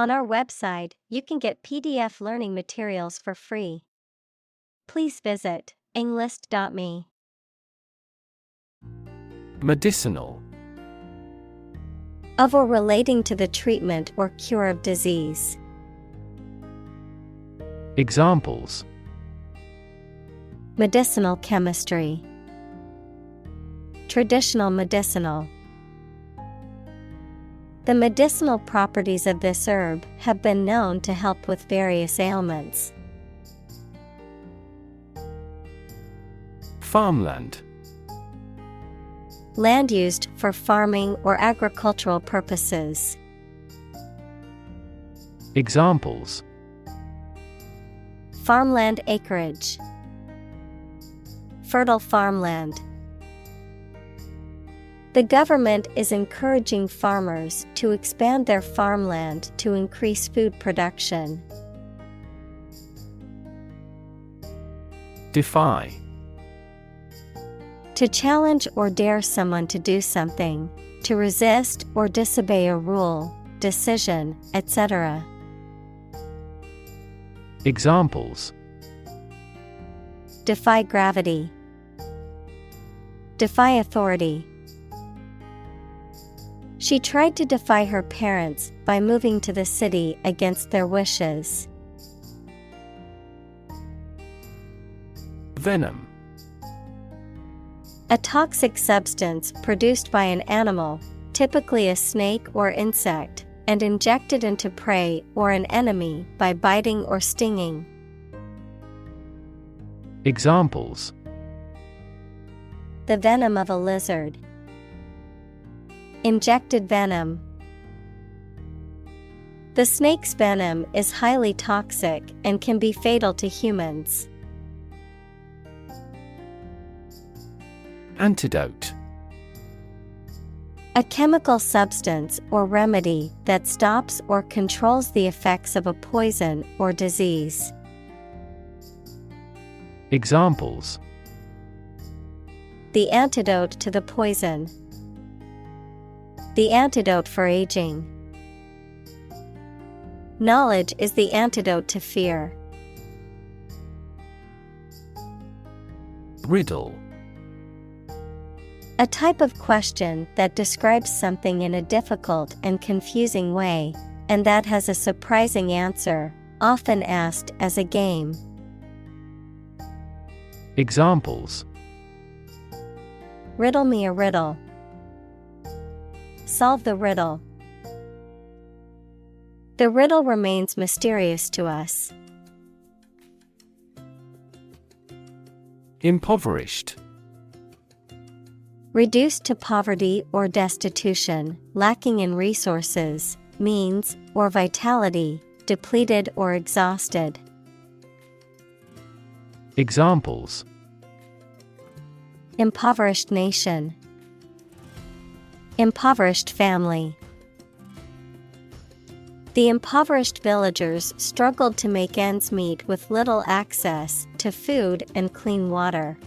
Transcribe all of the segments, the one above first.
On our website, you can get PDF learning materials for free. Please visit englist.me. Medicinal. Of or relating to the treatment or cure of disease. Examples: Medicinal chemistry. Traditional medicinal. The medicinal properties of this herb have been known to help with various ailments. Farmland. Land used for farming or agricultural purposes. Examples: Farmland acreage. Fertile farmland. The government is encouraging farmers to expand their farmland to increase food production. Defy. To challenge or dare someone to do something, to resist or disobey a rule, decision, etc. Examples: Defy gravity. Defy authority. She tried to defy her parents by moving to the city against their wishes. Venom. A toxic substance produced by an animal, typically a snake or insect, and injected into prey or an enemy by biting or stinging. Examples: The venom of a lizard. Injected venom. The snake's venom is highly toxic and can be fatal to humans. Antidote. A chemical substance or remedy that stops or controls the effects of a poison or disease. Examples: The antidote to the poison. The antidote for aging. Knowledge is the antidote to fear. Riddle. A type of question that describes something in a difficult and confusing way, and that has a surprising answer, often asked as a game. Examples: Riddle me a riddle. Solve the riddle. The riddle remains mysterious to us. Impoverished. Reduced to poverty or destitution, lacking in resources, means, or vitality, depleted or exhausted. Examples: Impoverished nation. Impoverished family. The impoverished villagers struggled to make ends meet with little access to food and clean water.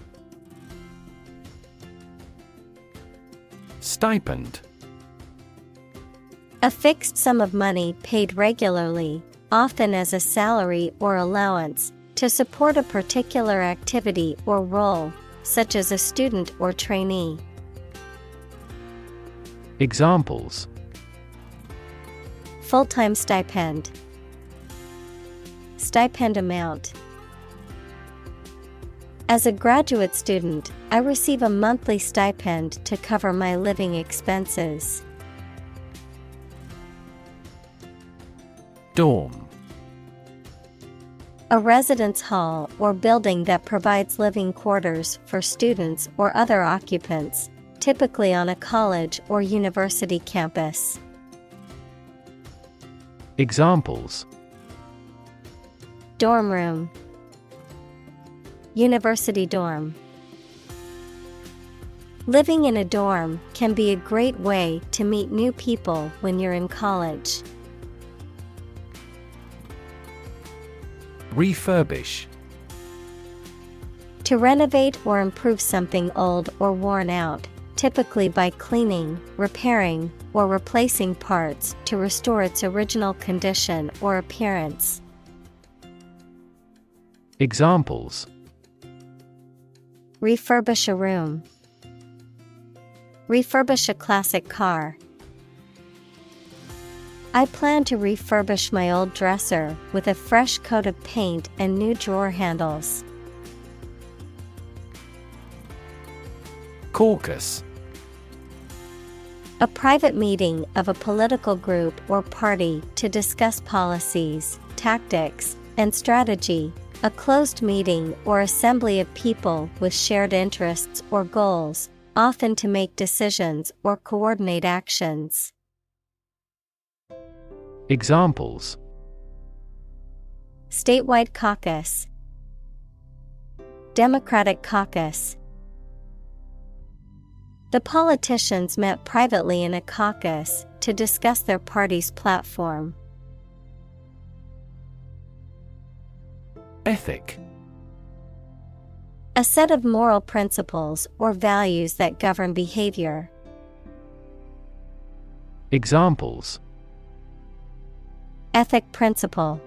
Stipend. A fixed sum of money paid regularly, often as a salary or allowance, to support a particular activity or role, such as a student or trainee. Examples: Full-time stipend. Stipend amount. As a graduate student, I receive a monthly stipend to cover my living expenses. Dorm. A residence hall or building that provides living quarters for students or other occupants, typically on a college or university campus. Examples: Dorm room. University dorm. Living in a dorm can be a great way to meet new people when you're in college. Refurbish. To renovate or improve something old or worn out, typically by cleaning, repairing, or replacing parts to restore its original condition or appearance. Examples: refurbish a room, refurbish a classic car. I plan to refurbish my old dresser with a fresh coat of paint and new drawer handles. Caucus. A private meeting of a political group or party to discuss policies, tactics, and strategy. A closed meeting or assembly of people with shared interests or goals, often to make decisions or coordinate actions. Examples: statewide caucus, Democratic caucus. The politicians met privately in a caucus to discuss their party's platform. Ethic. A set of moral principles or values that govern behavior. Examples: ethic principle,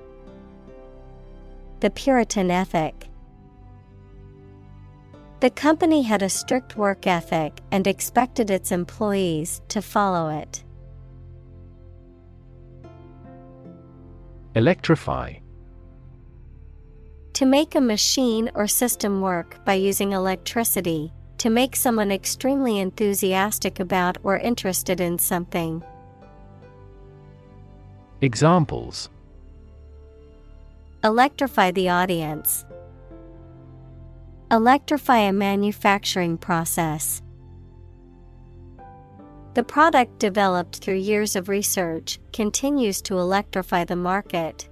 the Puritan ethic. The company had a strict work ethic and expected its employees to follow it. Electrify. To make a machine or system work by using electricity, to make someone extremely enthusiastic about or interested in something. Examples: electrify the audience, electrify a manufacturing process. The product developed through years of research continues to electrify the market.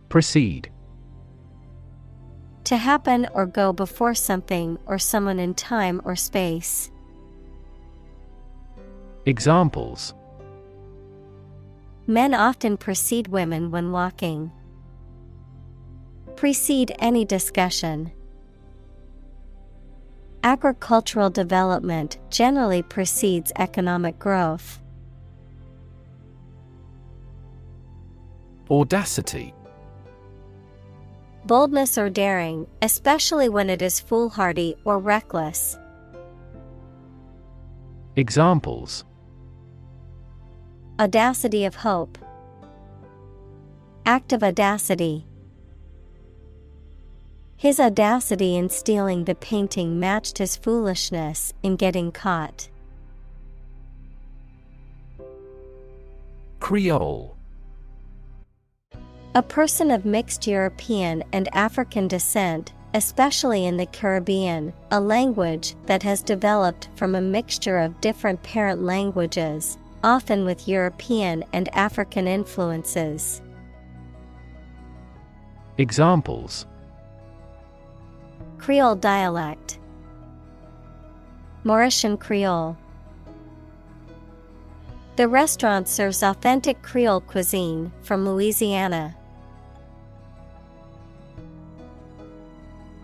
Proceed. To happen or go before something or someone in time or space. Examples: men often precede women when walking. Precede any discussion. Agricultural development generally precedes economic growth. Audacity. Boldness or daring, especially when it is foolhardy or reckless. Examples: audacity of hope, act of audacity. His audacity in stealing the painting matched his foolishness in getting caught. Creole. A person of mixed European and African descent, especially in the Caribbean, a language that has developed from a mixture of different parent languages, often with European and African influences. Examples: Creole dialect, Mauritian Creole. The restaurant serves authentic Creole cuisine from Louisiana.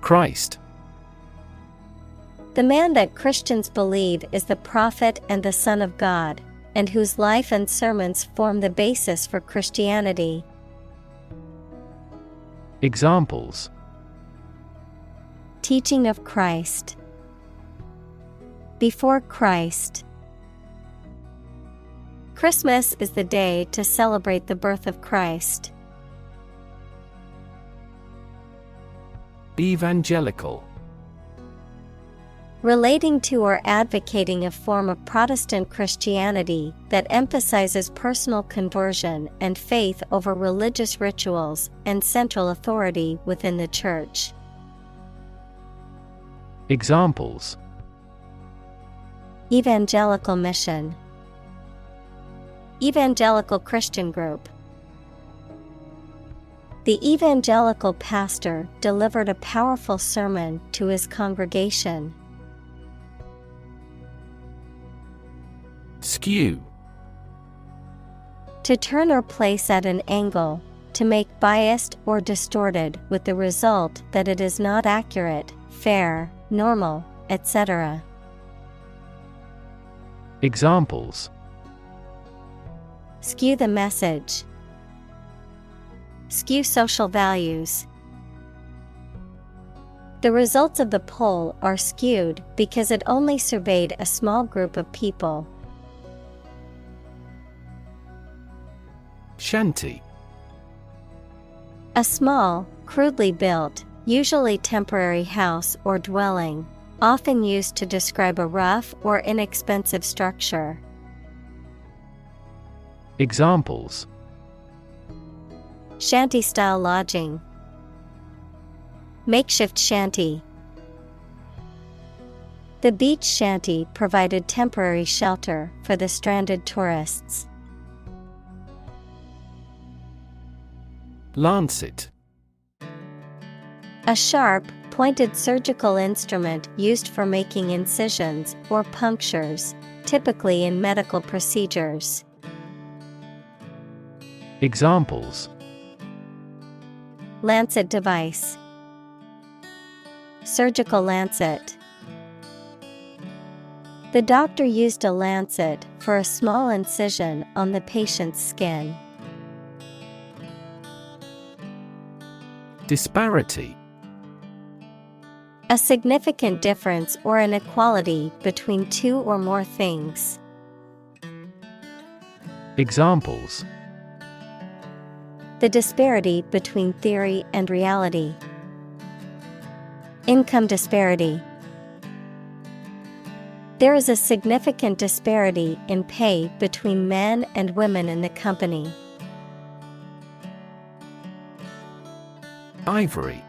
Christ. The man that Christians believe is the prophet and the Son of God, and whose life and sermons form the basis for Christianity. Examples: teaching of Christ, before Christ. Christmas is the day to celebrate the birth of Christ. Evangelical. Relating to or advocating a form of Protestant Christianity that emphasizes personal conversion and faith over religious rituals and central authority within the Church. Examples: evangelical mission, evangelical Christian group. The evangelical pastor delivered a powerful sermon to his congregation. Skew. To turn or place at an angle, to make biased or distorted with the result that it is not accurate, fair, normal, etc. Examples: Skew the message. Skew social values. The results of the poll are skewed because it only surveyed a small group of people. Shanty. A small, crudely built, usually temporary house or dwelling, often used to describe a rough or inexpensive structure. Examples: Shanty-style lodging. Makeshift shanty. The beach shanty provided temporary shelter for the stranded tourists. Lancet. A sharp, pointed surgical instrument used for making incisions or punctures, typically in medical procedures. Examples: Lancet device. Surgical lancet. The doctor used a lancet for a small incision on the patient's skin. Disparity. A significant difference or inequality between two or more things. Examples: The disparity between theory and reality. Income disparity. There is a significant disparity in pay between men and women in the company. Ivory.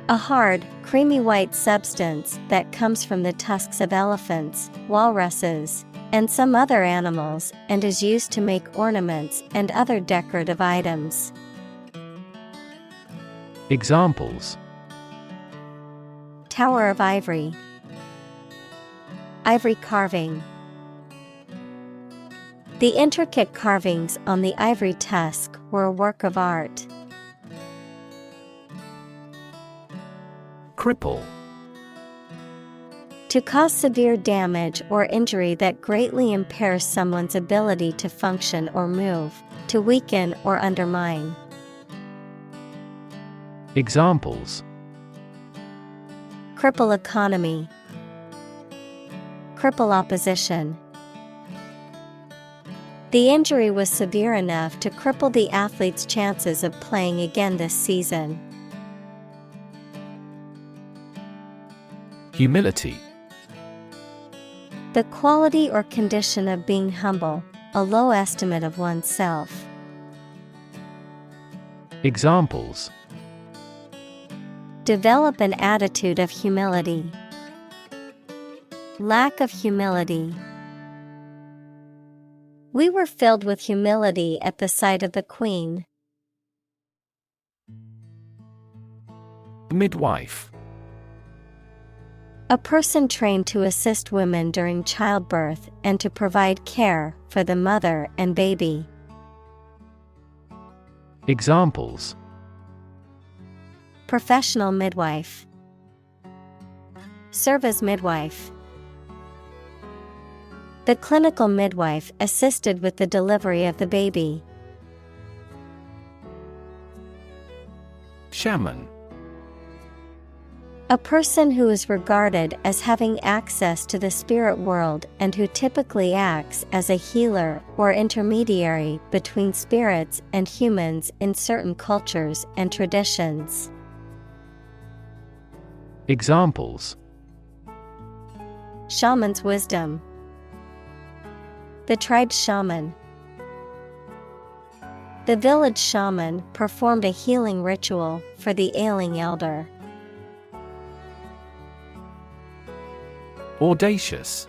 A hard, creamy white substance that comes from the tusks of elephants, walruses, and some other animals and is used to make ornaments and other decorative items. Examples: Tower of ivory. Ivory carving. The intricate carvings on the ivory tusk were a work of art. Cripple. To cause severe damage or injury that greatly impairs someone's ability to function or move, to weaken or undermine. Examples: Cripple economy. Cripple opposition. The injury was severe enough to cripple the athlete's chances of playing again this season. Humility. The quality or condition of being humble, a low estimate of oneself. Examples: Develop an attitude of humility. Lack of humility. We were filled with humility at the sight of the Queen. Midwife. A person trained to assist women during childbirth and to provide care for the mother and baby. Examples: Professional midwife. Serve as midwife. The clinical midwife assisted with the delivery of the baby. Shaman. A person who is regarded as having access to the spirit world and who typically acts as a healer or intermediary between spirits and humans in certain cultures and traditions. Examples: Shaman's wisdom. The tribe's shaman. The village shaman performed a healing ritual for the ailing elder. Audacious.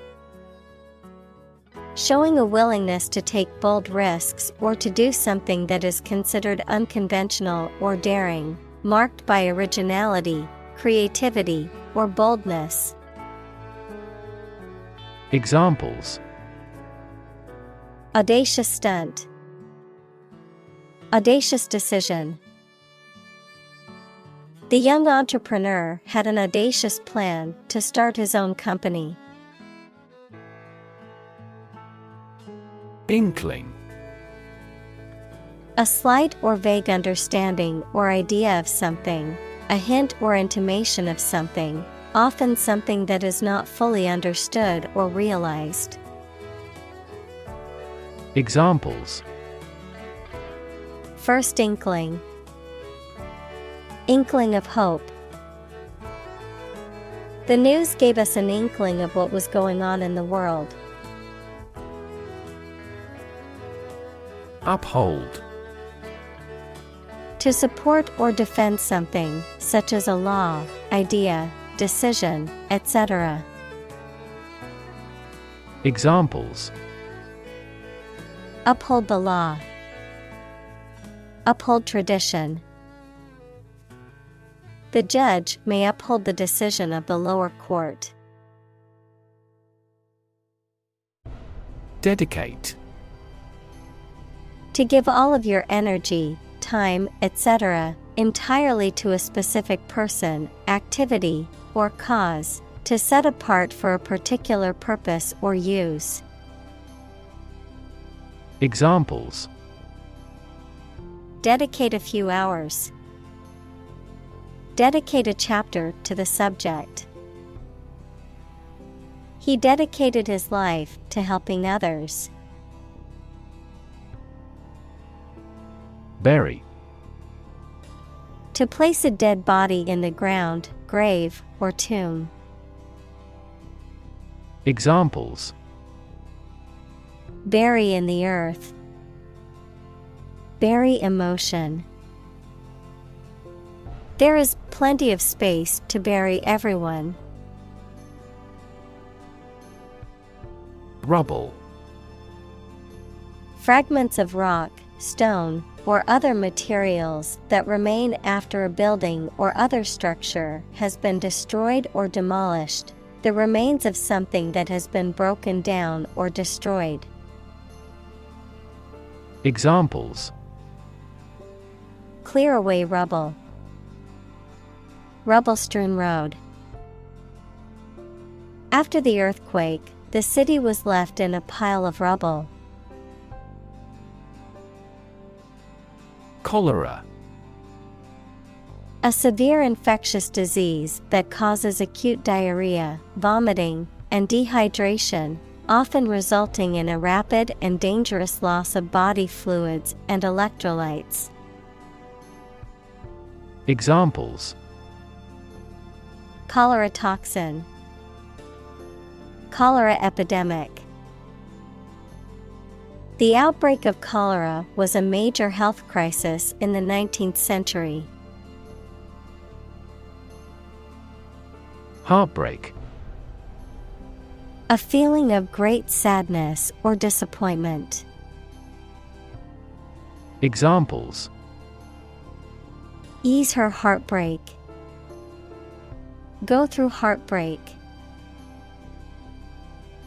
Showing a willingness to take bold risks or to do something that is considered unconventional or daring, marked by originality, creativity, or boldness. Examples: Audacious stunt. Audacious decision. The young entrepreneur had an audacious plan to start his own company. Inkling. A slight or vague understanding or idea of something, a hint or intimation of something, often something that is not fully understood or realized. Examples: First inkling. Inkling of hope. The news gave us an inkling of what was going on in the world. Uphold. To support or defend something, such as a law, idea, decision, etc. Examples: Uphold the law. Uphold tradition. The judge may uphold the decision of the lower court. Dedicate. To give all of your energy, time, etc., entirely to a specific person, activity, or cause, to set apart for a particular purpose or use. Examples: Dedicate a few hours. Dedicate a chapter to the subject. He dedicated his life to helping others. Bury. To place a dead body in the ground, grave, or tomb. Examples: Bury in the earth. Bury emotion. There is plenty of space to bury everyone. Rubble. Fragments of rock, stone, or other materials that remain after a building or other structure has been destroyed or demolished, the remains of something that has been broken down or destroyed. Examples: Clear away rubble. Rubble-strewn road. After the earthquake, the city was left in a pile of rubble. Cholera. A severe infectious disease that causes acute diarrhea, vomiting, and dehydration, often resulting in a rapid and dangerous loss of body fluids and electrolytes. Examples: Cholera toxin. Cholera epidemic. The outbreak of cholera was a major health crisis in the 19th century. Heartbreak. A feeling of great sadness or disappointment. Examples: Ease her heartbreak. Go through heartbreak.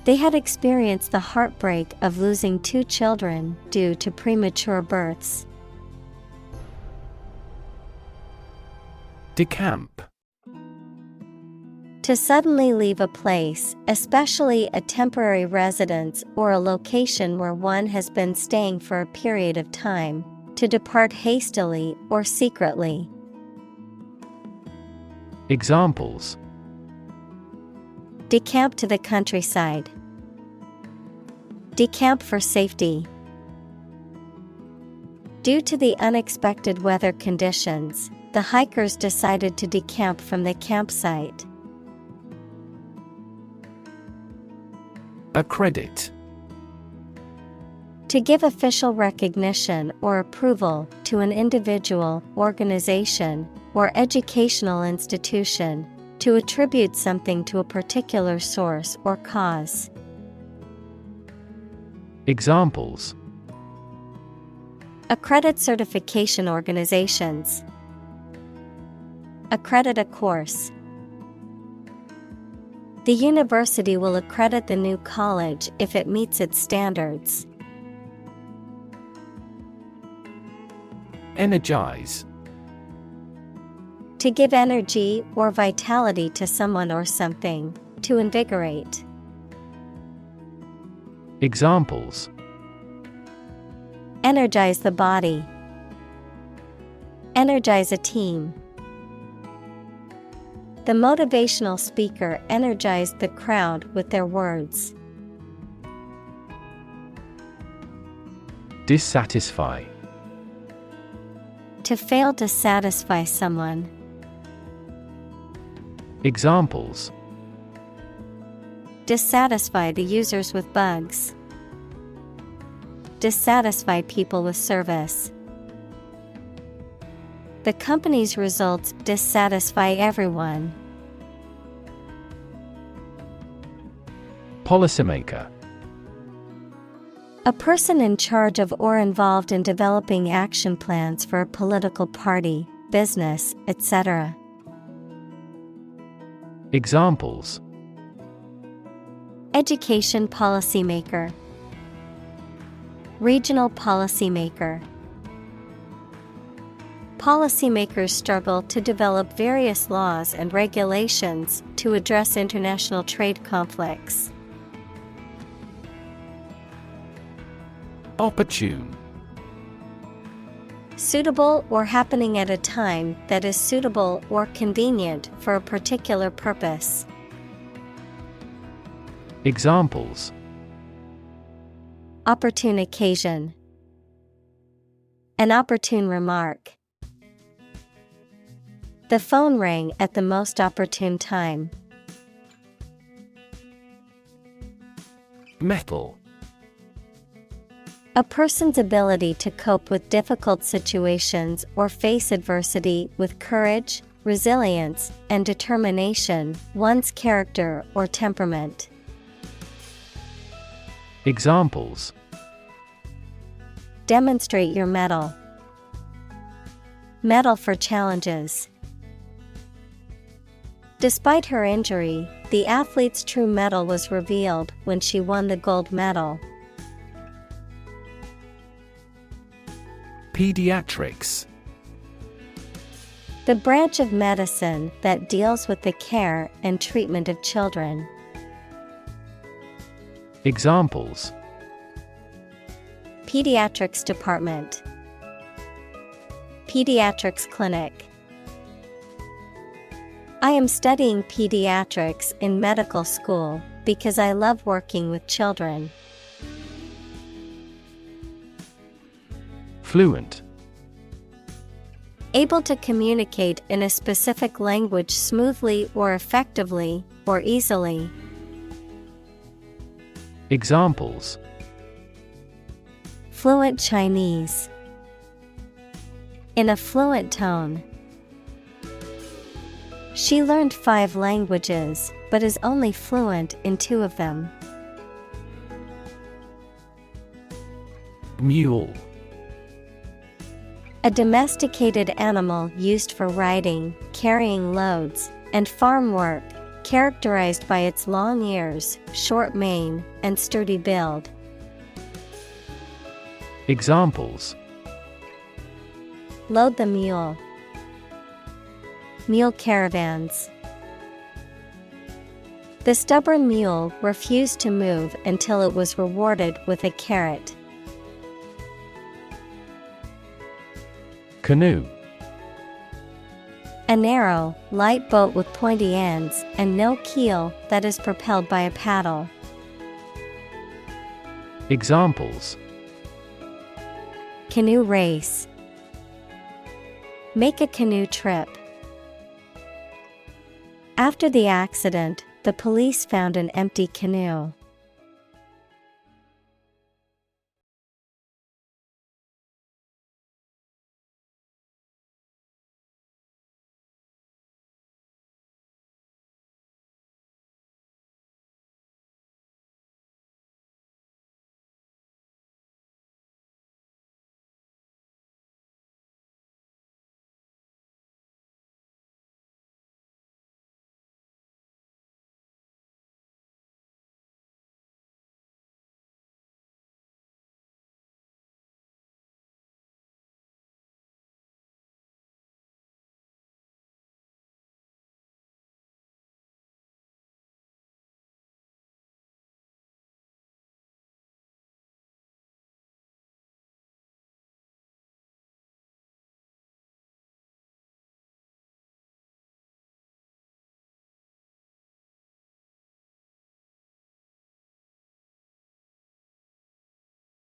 They had experienced the heartbreak of losing 2 children due to premature births. Decamp. To suddenly leave a place, especially a temporary residence or a location where one has been staying for a period of time, to depart hastily or secretly. Examples: Decamp to the countryside. Decamp for safety. Due to the unexpected weather conditions, the hikers decided to decamp from the campsite. Accredit. To give official recognition or approval to an individual, organization, or educational institution, to attribute something to a particular source or cause. Examples: Accredit certification organizations. Accredit a course. The university will accredit the new college if it meets its standards. Energize. To give energy or vitality to someone or something, to invigorate. Examples: Energize the body. Energize a team. The motivational speaker energized the crowd with their words. Dissatisfy. To fail to satisfy someone. Examples: Dissatisfy the users with bugs. Dissatisfy people with service. The company's results dissatisfy everyone. Policymaker. A person in charge of or involved in developing action plans for a political party, business, etc. Examples: Education policymaker. Regional policymaker. Policymakers struggle to develop various laws and regulations to address international trade conflicts. Opportune. Suitable or happening at a time that is suitable or convenient for a particular purpose. Examples: Opportune occasion. An opportune remark. The phone rang at the most opportune time. Metal. A person's ability to cope with difficult situations or face adversity with courage, resilience, and determination, one's character or temperament. Examples: Demonstrate your mettle. Mettle for challenges. Despite her injury, the athlete's true mettle was revealed when she won the gold medal. Pediatrics. The branch of medicine that deals with the care and treatment of children. Examples: Pediatrics department. Pediatrics clinic. I am studying pediatrics in medical school because I love working with children. Fluent. Able to communicate in a specific language smoothly or effectively, or easily. Examples: Fluent Chinese. In a fluent tone. She learned 5 languages, but is only fluent in 2 of them. Mule. A domesticated animal used for riding, carrying loads, and farm work, characterized by its long ears, short mane, and sturdy build. Examples: Load the mule. Mule caravans. The stubborn mule refused to move until it was rewarded with a carrot. Canoe. A narrow, light boat with pointy ends and no keel that is propelled by a paddle. Examples: Canoe race. Make a canoe trip. After the accident, the police found an empty canoe.